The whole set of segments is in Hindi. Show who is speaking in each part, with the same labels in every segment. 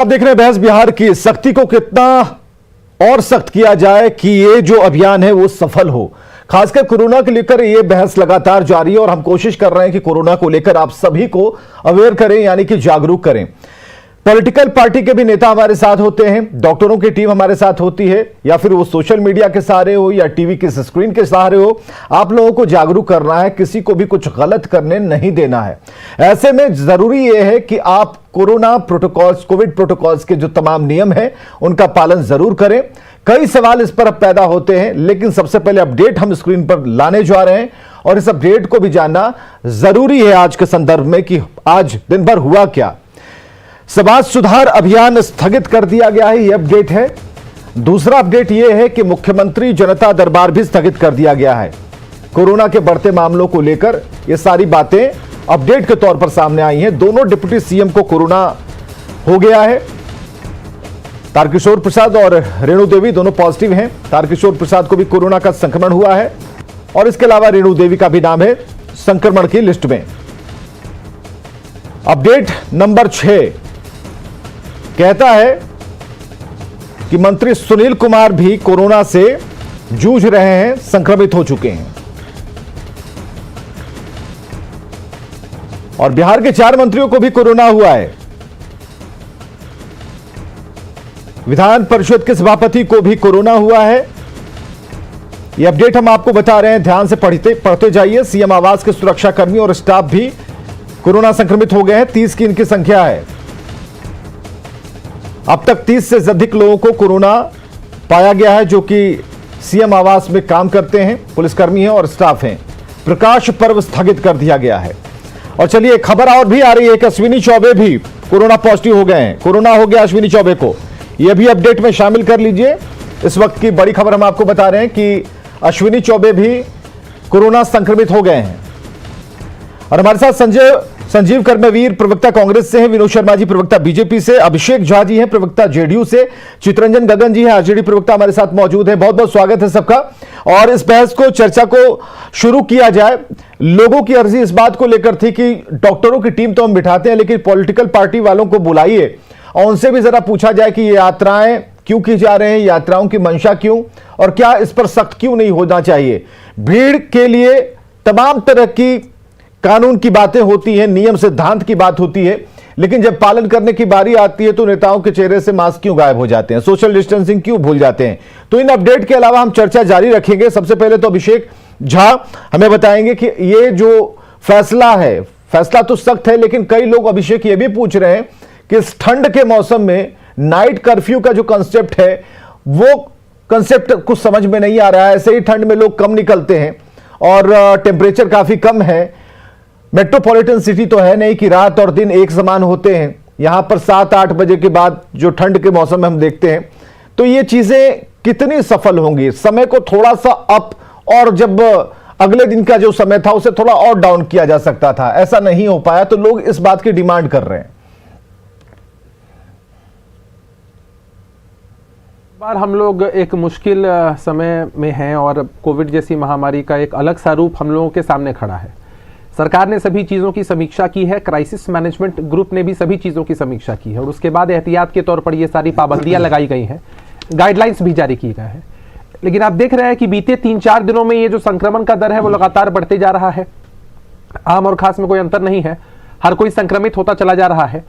Speaker 1: आप देख रहे हैं बहस बिहार की। सख्ती को कितना और सख्त किया जाए कि ये जो अभियान है वो सफल हो, खासकर कोरोना को लेकर ये बहस लगातार जारी है और हम कोशिश कर रहे हैं कि कोरोना को लेकर आप सभी को अवेयर करें, यानी कि जागरूक करें। पॉलिटिकल पार्टी के भी नेता हमारे साथ होते हैं, डॉक्टरों की टीम हमारे साथ होती है, या फिर वो सोशल मीडिया के सहारे हो या टीवी की स्क्रीन के सहारे हो। आप लोगों को जागरूक करना है, किसी को भी कुछ गलत करने नहीं देना है। ऐसे में जरूरी यह है कि आप कोरोना प्रोटोकॉल्स, कोविड प्रोटोकॉल्स के जो तमाम नियम हैं उनका पालन जरूर करें। कई सवाल इस पर अब पैदा होते हैं, लेकिन सबसे पहले अपडेट हम स्क्रीन पर लाने जा रहे हैं और इस अपडेट को भी जानना जरूरी है आज के संदर्भ में कि आज दिन भर हुआ क्या। समाज सुधार अभियान स्थगित कर दिया गया है, यह अपडेट है। दूसरा अपडेट यह है कि मुख्यमंत्री जनता दरबार भी स्थगित कर दिया गया है। कोरोना के बढ़ते मामलों को लेकर यह सारी बातें अपडेट के तौर पर सामने आई हैं। दोनों डिप्टी सीएम को कोरोना हो गया है। तारकिशोर प्रसाद और रेणु देवी दोनों पॉजिटिव हैं। तारकिशोर प्रसाद को भी कोरोना का संक्रमण हुआ है और इसके अलावा रेणु देवी का भी नाम है संक्रमण की लिस्ट में। अपडेट नंबर 6 कहता है कि मंत्री सुनील कुमार भी कोरोना से जूझ रहे हैं, संक्रमित हो चुके हैं। और बिहार के 4 मंत्रियों को भी कोरोना हुआ है। विधान परिषद के सभापति को भी कोरोना हुआ है। यह अपडेट हम आपको बता रहे हैं, ध्यान से पढ़ते जाइए। सीएम आवास के सुरक्षाकर्मी और स्टाफ भी कोरोना संक्रमित हो गए हैं। 30 की इनकी संख्या है। अब तक 30 से अधिक लोगों को कोरोना पाया गया है, जो कि सीएम आवास में काम करते हैं, पुलिसकर्मी हैं और स्टाफ हैं। प्रकाश पर्व स्थगित कर दिया गया है। और चलिए खबर और भी आ रही है कि अश्विनी चौबे भी कोरोना पॉजिटिव हो गए हैं। कोरोना हो गया अश्विनी चौबे को, यह भी अपडेट में शामिल कर लीजिए। इस वक्त की बड़ी खबर हम आपको बता रहे हैं कि अश्विनी चौबे भी कोरोना संक्रमित हो गए हैं। और हमारे साथ संजीव कर्मवीर प्रवक्ता कांग्रेस से हैं, विनोद शर्मा जी प्रवक्ता बीजेपी से, अभिषेक झा जी हैं प्रवक्ता जेडीयू से, चितरंजन गगन जी हैं आरजेडी प्रवक्ता हमारे साथ मौजूद हैं। बहुत बहुत स्वागत है सबका। और इस बहस को, चर्चा को शुरू किया जाए। लोगों की अर्जी इस बात को लेकर थी कि डॉक्टरों की टीम तो हम बिठाते हैं, लेकिन पॉलिटिकल पार्टी वालों को बुलाइए और उनसे भी जरा पूछा जाए कि ये यात्राएं क्यों की जा रहे हैं, यात्राओं की मंशा क्यों, और क्या इस पर सख्त क्यों नहीं होना चाहिए। भीड़ के लिए तमाम तरह की कानून की बातें होती हैं, नियम सिद्धांत की बात होती है, लेकिन जब पालन करने की बारी आती है तो नेताओं के चेहरे से मास्क क्यों गायब हो जाते हैं, सोशल डिस्टेंसिंग क्यों भूल जाते हैं। तो इन अपडेट के अलावा हम चर्चा जारी रखेंगे। सबसे पहले तो अभिषेक झा हमें बताएंगे कि ये जो फैसला है, फैसला तो सख्त है, लेकिन कई लोग अभिषेक ये भी पूछ रहे हैं कि इस ठंड के मौसम में नाइट कर्फ्यू का जो कंसेप्ट है वो कंसेप्ट कुछ समझ में नहीं आ रहा है। ऐसे ही ठंड में लोग कम निकलते हैं और टेम्परेचर काफी कम है। मेट्रोपॉलिटन सिटी तो है नहीं कि रात और दिन एक समान होते हैं। यहां पर 7-8 बजे के बाद जो ठंड के मौसम में हम देखते हैं, तो ये चीजें कितनी सफल होंगी। समय को थोड़ा सा अप, और जब अगले दिन का जो समय था उसे थोड़ा और डाउन किया जा सकता था, ऐसा नहीं हो पाया, तो लोग इस बात की डिमांड कर रहे हैं।
Speaker 2: बार हम लोग एक मुश्किल समय में हैं और कोविड जैसी महामारी का एक अलग सा रूप हम लोगों के सामने खड़ा है। सरकार ने सभी चीज़ों की समीक्षा की है, क्राइसिस मैनेजमेंट ग्रुप ने भी सभी चीज़ों की समीक्षा की है और उसके बाद एहतियात के तौर पर ये सारी पाबंदियां लगाई गई हैं, गाइडलाइंस भी जारी की गए हैं। लेकिन आप देख रहे हैं कि बीते 3-4 दिनों में ये जो संक्रमण का दर है वो लगातार बढ़ते जा रहा है। आम और खास में कोई अंतर नहीं है, हर कोई संक्रमित होता चला जा रहा है।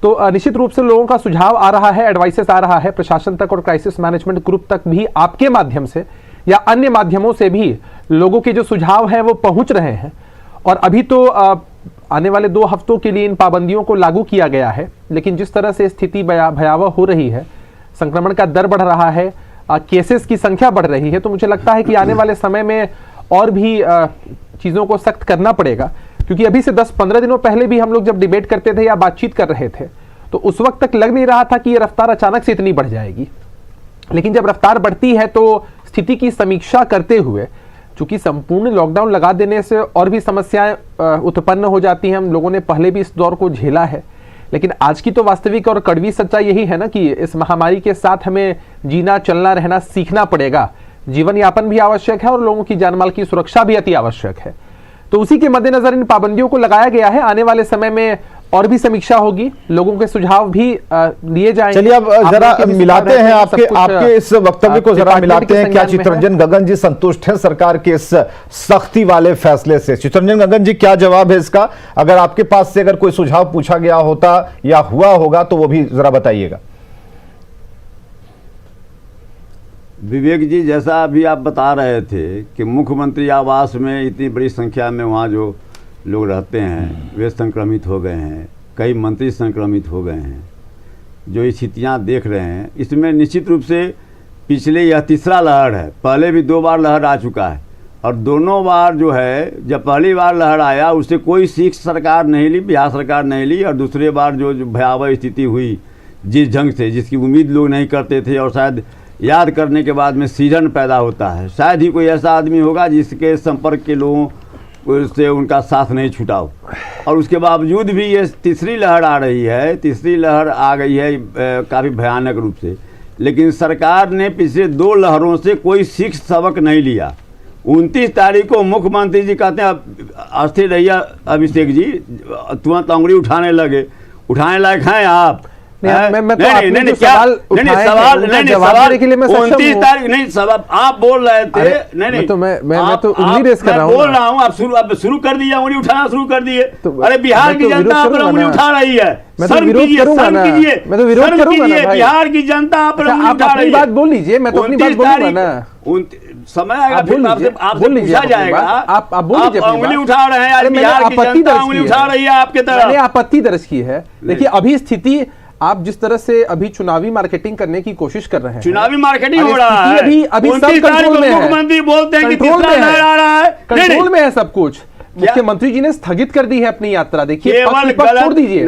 Speaker 2: तो निश्चित रूप से लोगों का सुझाव आ रहा है, एडवाइसेस आ रहा है प्रशासन तक और क्राइसिस मैनेजमेंट ग्रुप तक भी, आपके माध्यम से या अन्य माध्यमों से भी लोगों के जो सुझाव हैं वो पहुंच रहे हैं। और अभी तो आने वाले 2 हफ्तों के लिए इन पाबंदियों को लागू किया गया है, लेकिन जिस तरह से स्थिति भयावह हो रही है, संक्रमण का दर बढ़ रहा है, केसेस की संख्या बढ़ रही है, तो मुझे लगता है कि आने वाले समय में और भी चीज़ों को सख्त करना पड़ेगा। क्योंकि अभी से 10-15 दिनों पहले भी हम लोग जब डिबेट करते थे या बातचीत कर रहे थे, तो उस वक्त तक लग नहीं रहा था कि ये रफ्तार अचानक से इतनी बढ़ जाएगी। लेकिन जब रफ्तार बढ़ती है तो स्थिति की समीक्षा करते हुए, चूंकि संपूर्ण लॉकडाउन लगा देने से और भी समस्याएं उत्पन्न हो जाती हैं, हम लोगों ने पहले भी इस दौर को झेला है। लेकिन आज की तो वास्तविक और कड़वी सच्चाई यही है ना कि इस महामारी के साथ हमें जीना, चलना, रहना सीखना पड़ेगा। जीवन यापन भी आवश्यक है और लोगों की जानमाल की सुरक्षा भी अति आवश्यक है। तो उसी के मद्देनजर इन पाबंदियों को लगाया गया है। आने वाले समय में और भी समीक्षा होगी, लोगों के सुझाव भी लिए जाएंगे।
Speaker 1: चलिए अब जरा मिलाते हैं आपके इस वक्तव्य को जरा मिलाते हैं। क्या चित्तरंजन गगन जी संतुष्ट हैं सरकार के इस सख्ती वाले फैसले से? चित्तरंजन गगन जी, क्या जवाब है इसका? अगर आपके पास से अगर कोई सुझाव पूछा गया होता या हुआ होगा तो वो भी जरा बताइएगा।
Speaker 3: विवेक जी, जैसा अभी आप बता रहे थे कि मुख्यमंत्री आवास में इतनी बड़ी संख्या में वहाँ जो लोग रहते हैं वे संक्रमित हो गए हैं, कई मंत्री संक्रमित हो गए हैं, जो स्थितियाँ देख रहे हैं इसमें निश्चित रूप से पिछले यह तीसरा लहर है। पहले भी 2 बार लहर आ चुका है और दोनों बार जो है, जब पहली बार लहर आया उससे कोई सीख सरकार नहीं ली, बिहार सरकार नहीं ली, और दूसरे बार जो भयावह स्थिति हुई जिस ढंग से, जिसकी उम्मीद लोग नहीं करते थे, और शायद याद करने के बाद में सीजन पैदा होता है, शायद ही कोई ऐसा आदमी होगा जिसके संपर्क के लोगों से उनका साथ नहीं छूटा हो। और उसके बावजूद भी ये तीसरी लहर आ रही है, तीसरी लहर आ गई है काफ़ी भयानक रूप से, लेकिन सरकार ने पिछले 2 लहरों से कोई सीख सबक नहीं लिया। 29 तारीख को मुख्यमंत्री जी कहते हैं अस्थिर रहिए अभिषेक जी, तुरंत अंगुली उठाने लायक हैं आप? आप बोल रहे थे, नहीं
Speaker 2: मैं तो उंगली रेस कर रहा हूँ,
Speaker 3: बोल रहा हूँ, आप शुरू कर दिए, उंगली उठाना शुरू कर दिए। अरे बिहार की जनता आप उंगली उठा रही है, शर्म कीजिए,
Speaker 2: मैं तो विरोध करूंगा ना भाई।
Speaker 3: बिहार की जनता आप उंगली उठा रही है।
Speaker 2: बात बोल लीजिए, मैं तो अपनी बात बोलूंगा ना।
Speaker 3: समय आएगा फिर आपसे पूछा जाएगा।
Speaker 2: आप बोल लीजिए,
Speaker 3: उंगली उठा रहे हैं, बिहार की जनता उंगली उठा रही है आपके तरफ।
Speaker 2: मैंने आपत्ति दर्ज की है। देखिए अभी स्थिति, आप जिस तरह से अभी चुनावी मार्केटिंग करने की कोशिश कर रहे हैं,
Speaker 3: चुनावी मार्केटिंग हो रहा है,
Speaker 2: अभी सब कंट्रोल में है।
Speaker 3: मुख्यमंत्री बोलते हैं कि तीसरा लहर आ रहा है,
Speaker 2: कंट्रोल में है सब कुछ। मुख्यमंत्री जी ने स्थगित कर दी है अपनी यात्रा। देखिए पक्ष विपक्ष छोड़ दीजिए,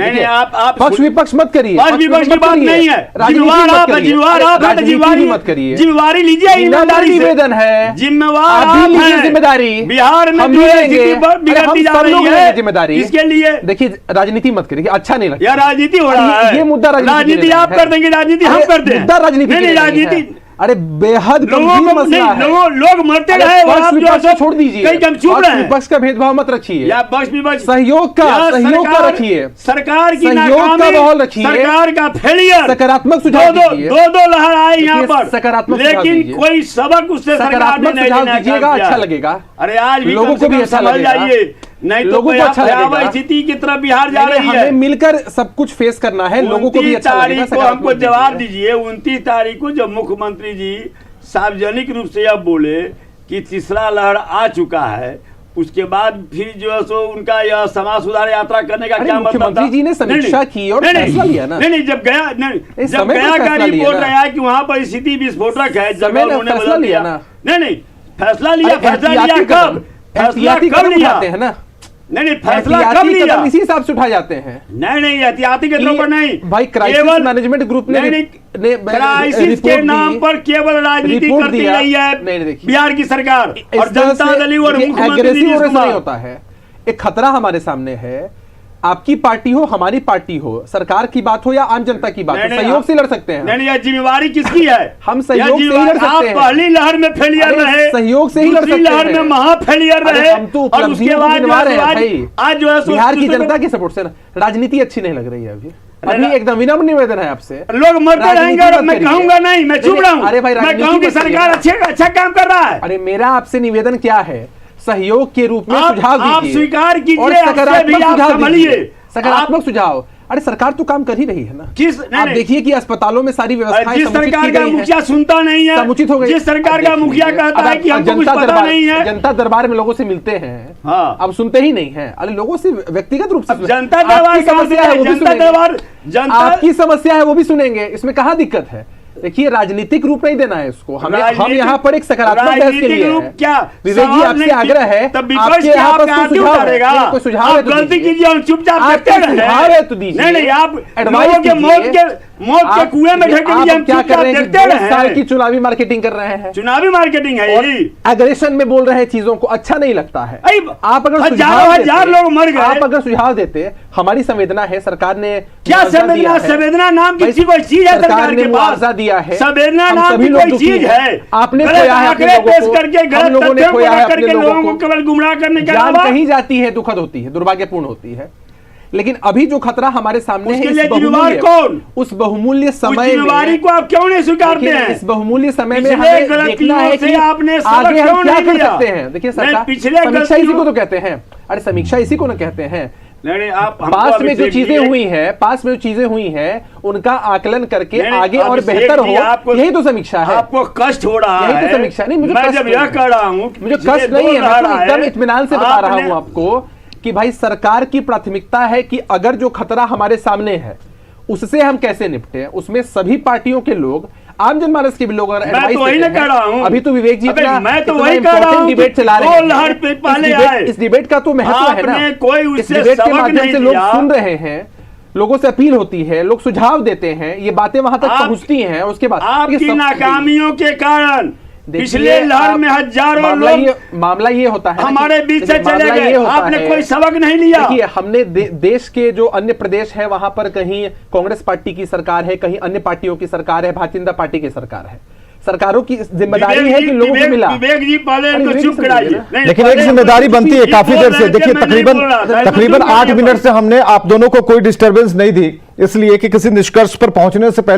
Speaker 2: पक्ष विपक्ष मत करिए,
Speaker 3: पक्ष विपक्ष की बात नहीं है,
Speaker 2: राजनीति मत करिए,
Speaker 3: जिम्मेवारी लीजिए, ईमानदारी से
Speaker 2: निवेदन है,
Speaker 3: जिम्मेवार आप हैं,
Speaker 2: जिम्मेदारी
Speaker 3: बिहार में जो स्थिति बिगड़ती जा रही है
Speaker 2: जिम्मेदारी
Speaker 3: इसके लिए।
Speaker 2: देखिए राजनीति मत करिए, अच्छा नहीं लगता।
Speaker 3: यह राजनीति हो रहा है,
Speaker 2: ये मुद्दा
Speaker 3: राजनीति आप कर देंगे, राजनीति हम करते हैं,
Speaker 2: मुद्दा राजनीति। अरे बेहद गंभीर मसला है,
Speaker 3: लोग मरते रहे,
Speaker 2: छोड़ दीजिए, विपक्ष का भेदभाव मत रखिए, सहयोग का रखिए,
Speaker 3: सरकार की
Speaker 2: सहयोग का माहौल रखिए,
Speaker 3: सरकार का फेलियर,
Speaker 2: सकारात्मक सुझाव दीजिए।
Speaker 3: 2 लहर आए यहाँ पर,
Speaker 2: सकारात्मक,
Speaker 3: लेकिन कोई सबक उससे सरकार ने नहीं
Speaker 2: दीजिएगा, अच्छा लगेगा।
Speaker 3: अरे आज भी
Speaker 2: लोगों को भी अच्छा लगेगा,
Speaker 3: नहीं तो कोई भयावह स्थिति की तरफ बिहार जा रही है।
Speaker 2: हमें मिलकर सब कुछ फेस करना है, लोगों को भी अच्छा लगेगा।
Speaker 3: 29 तारीख को हमको जवाब दीजिए। 29 तारीख को जब मुख्यमंत्री जी सार्वजनिक रूप से अब बोले कि तीसरा लहर आ चुका है, उसके बाद फिर जो है सो उनका यह समाज सुधार यात्रा करने का क्या मतलब था?
Speaker 2: मुख्यमंत्री जी ने समीक्षा की और फैसला लिया ना।
Speaker 3: नहीं, जब गया का रिपोर्ट आया कि वहां पर स्थिति विस्फोटक है,
Speaker 2: समय फैसला लिया ना।
Speaker 3: नहीं, फैसला लिया कब? फैसला कब लिया है ना? नहीं, फैसला कब लिया?
Speaker 2: इसी हिसाब से उठाए जाते हैं।
Speaker 3: नहीं, एहतियाती के तौर पर नहीं
Speaker 2: भाई, क्राइसिस मैनेजमेंट ग्रुप ने
Speaker 3: क्राइसिस के नाम पर केवल राजनीति करती रही है बिहार की सरकार और जनता दल और मुख्यमंत्री
Speaker 2: नहीं होता है। एक खतरा हमारे सामने है, आपकी पार्टी हो, हमारी पार्टी हो, सरकार की बात हो या आम जनता की बात हो, सहयोग से लड़ सकते हैं।
Speaker 3: नहीं, यह जिम्मेवारी किसकी है?
Speaker 2: हम सहयोग से ही लड़ सकते हैं।
Speaker 3: आप पहली लहर में फेलियर रहे,
Speaker 2: सहयोग से ही लड़ सकते हैं,
Speaker 3: लहर में महा फेलियर रहे,
Speaker 2: हम तो
Speaker 3: और उसके बाद आज जो है
Speaker 2: बिहार की जनता के सपोर्ट से राजनीति अच्छी नहीं लग रही है। अभी एकदम विनम्र निवेदन है आपसे।
Speaker 3: लोग मरते रहेंगे और मैं कहूंगा नहीं, मैं चुप रहा हूं।
Speaker 2: अरे भाई,
Speaker 3: मैं कहूंगी सरकार अच्छा काम कर रहा है।
Speaker 2: अरे मेरा आपसे निवेदन क्या है, सहयोग के रूप में सुझाव दीजिए,
Speaker 3: आप स्वीकार कीजिए,
Speaker 2: सकारात्मक सुझाव। अरे सरकार तो काम कर ही रही है ना। आप देखिए कि अस्पतालों में सारी व्यवस्थाएं
Speaker 3: जिस सरकार का मुखिया सुनता नहीं है,
Speaker 2: समुचित हो गई।
Speaker 3: जिस सरकार का मुखिया कहता है कि हमको कुछ पता नहीं है,
Speaker 2: जनता दरबार में लोगों से मिलते हैं,
Speaker 3: हाँ,
Speaker 2: अब सुनते ही नहीं है। अरे लोगों से व्यक्तिगत रूप से
Speaker 3: जनता दरबार
Speaker 2: समस्या है,
Speaker 3: आपकी
Speaker 2: समस्या है वो भी सुनेंगे, इसमें कहाँ दिक्कत है? देखिए राजनीतिक रूप नहीं देना है इसको, हम यहाँ पर एक सकारात्मक बहस के लिए हैं।
Speaker 3: क्या
Speaker 2: विवेक जी आपसे आग्रह है,
Speaker 3: तब विपक्ष यहाँ पर
Speaker 2: कोई सुझाव
Speaker 3: गलती कीजिए और चुपचाप देखते
Speaker 2: रहे तो दीजिए।
Speaker 3: नहीं, आप लोगों के मौत के कुएं में ढकेलिए,
Speaker 2: क्या कर रहे हैं? 2 साल की चुनावी मार्केटिंग कर रहे हैं।
Speaker 3: चुनावी मार्केटिंग है ये,
Speaker 2: एग्रेशन में बोल रहे हैं, चीजों को अच्छा नहीं लगता है। आप अगर
Speaker 3: हजार लोग मर गए,
Speaker 2: आप अगर सुझाव देते, हमारी संवेदना है, सरकार ने
Speaker 3: क्या संवेदना नाम की कोई चीज है? सरकार ने
Speaker 2: मुआवजा दिया है,
Speaker 3: संवेदना नाम की कोई चीज है?
Speaker 2: आपने खोया है अपने लोगों को, हम लोगों ने खोया है अपने लोगों को,
Speaker 3: केवल गुमराह करने के
Speaker 2: जान कहीं जाती है दुखद होती है, दुर्भाग्यपूर्ण होती है। लेकिन अभी जो खतरा हमारे सामने है,
Speaker 4: उसके
Speaker 2: इस
Speaker 4: लिए जिम्मेवार
Speaker 2: बहुमूल्य
Speaker 4: कौन?
Speaker 2: उस बहुमूल्य
Speaker 4: उस
Speaker 2: समय
Speaker 4: जिम्मेवारी
Speaker 2: में
Speaker 4: को आप क्यों नहीं स्वीकारते
Speaker 2: देखिए,
Speaker 4: हैं?
Speaker 2: इस बहुमूल्य समय में
Speaker 4: पिछले
Speaker 2: हमें देखना
Speaker 4: गलतियों
Speaker 2: है
Speaker 4: से
Speaker 2: कि
Speaker 4: आपने सबक
Speaker 2: आगे हम
Speaker 4: क्यों
Speaker 2: क्या
Speaker 4: नहीं
Speaker 2: कर
Speaker 4: लिया?
Speaker 2: सकते हैं। देखिए
Speaker 4: नहीं,
Speaker 2: सरकार,
Speaker 4: पिछले
Speaker 2: समीक्षा इसी
Speaker 4: गलतियों-
Speaker 2: को तो कहते हैं। अरे समीक्षा इसी को ना कहते हैं।
Speaker 4: नहीं, आप हमको
Speaker 2: पास्ट में जो
Speaker 4: अभिषेक
Speaker 2: चीजें
Speaker 4: जी-
Speaker 2: हुई है, पास्ट में जो चीजें हुई हैं, उनका आकलन करके
Speaker 4: नहीं,
Speaker 2: आगे और
Speaker 4: अभिषेक
Speaker 2: बेहतर
Speaker 4: जी,
Speaker 2: हो,
Speaker 4: आपको-
Speaker 2: यही तो समीक्षा है।
Speaker 4: आपको कष्ट हो रहा
Speaker 2: यही
Speaker 4: है।
Speaker 2: तो समीक्षा नहीं, मुझे
Speaker 4: मैं
Speaker 2: कष्ट
Speaker 4: जब
Speaker 2: नहीं
Speaker 4: यह
Speaker 2: है।
Speaker 4: कह रहा हूँ
Speaker 2: मुझे कष्ट नहीं है, मैं तो एकदम इत्मीनान से बता रहा
Speaker 4: आपने-
Speaker 2: हूं आपको कि भाई सरकार की प्राथमिकता है कि अगर जो खतरा हमारे सामने है उससे हम कैसे निपटे। उसमें सभी पार्टियों के लोग, आम जनमानस के भी लोग अगर
Speaker 4: मैं
Speaker 2: advice
Speaker 4: तो वही
Speaker 2: देते
Speaker 4: ना
Speaker 2: हैं।
Speaker 4: कह रहा हूं।
Speaker 2: अभी तो विवेक जी
Speaker 4: अबे,
Speaker 2: इतना-
Speaker 4: मैं तो
Speaker 2: इतना
Speaker 4: वही कह रहा
Speaker 2: important
Speaker 4: हूं कि
Speaker 2: डिबेट चला रहे
Speaker 4: दो
Speaker 2: हैं।
Speaker 4: लहर पे पहले आए।
Speaker 2: इस डिबेट का तो महत्व है ना।
Speaker 4: आपने कोई
Speaker 2: इस
Speaker 4: उससे
Speaker 2: डिबेट के
Speaker 4: सबक
Speaker 2: माध्यम
Speaker 4: नहीं
Speaker 2: से लोग
Speaker 4: लिया।
Speaker 2: सुन रहे हैं, लोगों से अपील होती है, लोग सुझाव देते हैं, ये बातें वहां तक पहुंचती हैं। उसके बाद
Speaker 4: आपकी नाकामियों के कारण
Speaker 2: देखिए,
Speaker 4: पिछले लहर
Speaker 2: आप-
Speaker 4: में हजारों
Speaker 2: मामला ये होता है ना
Speaker 4: हमारे
Speaker 2: कि-
Speaker 4: बीच से
Speaker 2: देखिए,
Speaker 4: चले
Speaker 2: मामला
Speaker 4: गए।
Speaker 2: ये होता
Speaker 4: आपने
Speaker 2: है-
Speaker 4: कोई सबक नहीं लिया।
Speaker 2: देखिए, हमने देश के जो अन्य प्रदेश है वहां पर कहीं कांग्रेस पार्टी की सरकार है, कहीं अन्य पार्टियों की सरकार है, भारतीय जनता पार्टी की सरकार है। सरकारों की जिम्मेदारी है कि लोगों को मिला।
Speaker 4: विवेक जी पहले
Speaker 2: अरे
Speaker 4: इनको
Speaker 2: विवेक
Speaker 4: चुप
Speaker 2: जी
Speaker 4: कराइए।
Speaker 2: समझिए ना।
Speaker 4: नहीं,
Speaker 1: लेकिन एक
Speaker 4: पहले-
Speaker 1: जिम्मेदारी बनती है
Speaker 4: ये
Speaker 1: काफी
Speaker 4: बोल
Speaker 1: देर
Speaker 4: रहे
Speaker 1: से।
Speaker 4: थे,
Speaker 1: देखिए
Speaker 4: मैं नहीं बोल रहा था।
Speaker 1: तकरीबन
Speaker 4: चुप
Speaker 1: 8
Speaker 4: करिए।
Speaker 1: मिनट से हमने आप दोनों को कोई डिस्टरबेंस नहीं दी, इसलिए कि किसी निष्कर्ष पर पहुंचने से पहले